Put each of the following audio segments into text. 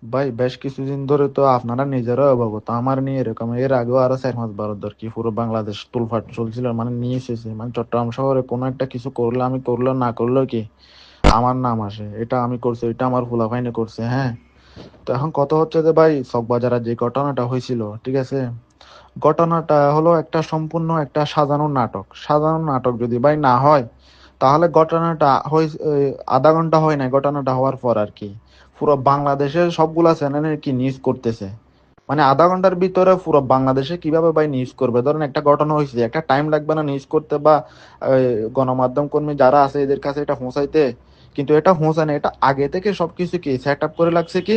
ভাই বেশ কিছুদিন ধরে তো আপনারা নিজেরাও অবগত আমার নিয়ে এরকম, এর আগেও আরো 4 মাস ধর কি পুরো বাংলাদেশ তুলফাট চলছিল, মানে নিয়ে এসেছে, মানে চট্টগ্রাম শহরে কোনো একটা কিছু করলে, আমি করলেও না করলেও কি আমার নাম আসে, এটা আমি করছি, এটা আমার ফুলাফাইনে করছে, হ্যাঁ। তো এখন কথা হচ্ছে যে ভাই, চকবাজারে যে ঘটনাটা হয়েছিল, ঠিক আছে, ঘটনাটা হলো একটা সম্পূর্ণ একটা সাজানো নাটক। সাজানো নাটক যদি ভাই না হয়, তাহলে ঘটনাটা আধা ঘন্টা হয় না, ঘটনাটা হওয়ার পর আর কি পুরো বাংলাদেশের সবগুলা চ্যানেলে কি নিউজ করতেছে, মানে আধা ঘন্টার ভিতরে পুরো বাংলাদেশে কিভাবে ভাই নিউজ করবে? ধরেন একটা ঘটনা হয়েছে, একটা টাইম লাগবে না নিউজ করতে বা গণমাধ্যম কর্মী যারা আছে এদের কাছে এটা পৌঁছাইতে? কিন্তু এটা পৌঁছায় না, এটা আগে থেকে সবকিছু কি সেট আপ করে লাগছে, কি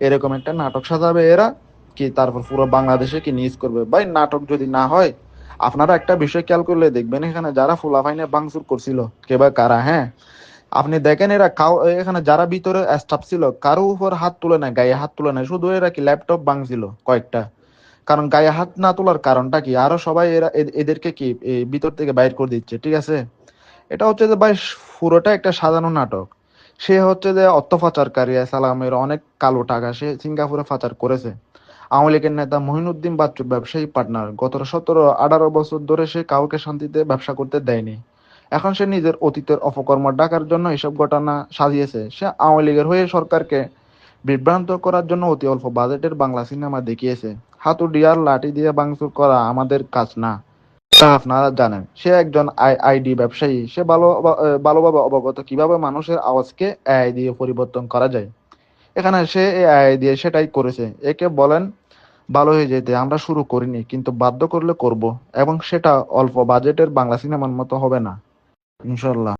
এরকম একটা নাটক সাজাবে এরা, কি তারপর পুরো বাংলাদেশে কি নিউজ করবে। ভাই নাটক যদি না হয়, আপনারা একটা বিষয় খেয়াল করলে দেখবেন, এখানে যারা ফুলাফাইনে ভাঙচুর করছিল কে বা কারা, হ্যাঁ, আপনি দেখেন এরা এখানে যারা ভিতরে স্টাফ ছিল কারো উপর হাত তুলে নাই, গায়ে হাত তুলে নাই, শুধু এরা কি ল্যাপটপ ভাঙছিল কয়েকটা। কারণ গায়ে হাত না তোলার কারণটা কি, আরো সবাই এরা এদেরকে কি ভিতর থেকে বাইর করে দিচ্ছে, ঠিক আছে। এটা হচ্ছে যে ভাই পুরোটা একটা সাজানো নাটক। সে হচ্ছে যে অর্থ পাচারকারী, সালামের অনেক কালো টাকা সে সিঙ্গাপুরে পাচার করেছে। আওয়ামী লীগের নেতা মহিনুদ্দিন বাচ্চুর ব্যবসায়ী পার্টনার, গত 17-18 বছর ধরে সে কাউকে শান্তিতে ব্যবসা করতে দেয়নি। এখন সে নিজের অতীতের অপকর্ম ঢাকার জন্য এসব ঘটনা সাজিয়েছে। সে আওয়ামী লীগের হয়ে সরকারকে বিভ্রান্ত করার জন্য অতি অল্প বাজেটের বাংলা সিনেমা দেখিয়েছে। হাতুড়ি আর লাঠি দিয়ে ভাঙচুর করা আমাদের কাজ না, তা আপনারা জানেন। সে একজন আইডি ব্যবসায়ী, সে ভালোভাবে অবগত কিভাবে মানুষের আওয়াজকে এআই দিয়ে পরিবর্তন করা যায়। এখানে সে এআই দিয়ে সেটাই করেছে। একে বলেন ভালো হয়ে যেতে, আমরা শুরু করিনি, কিন্তু বাধ্য করলে করব, এবং সেটা অল্প বাজেটের বাংলা সিনেমার মতো হবে না, ইনশাল্লাহ।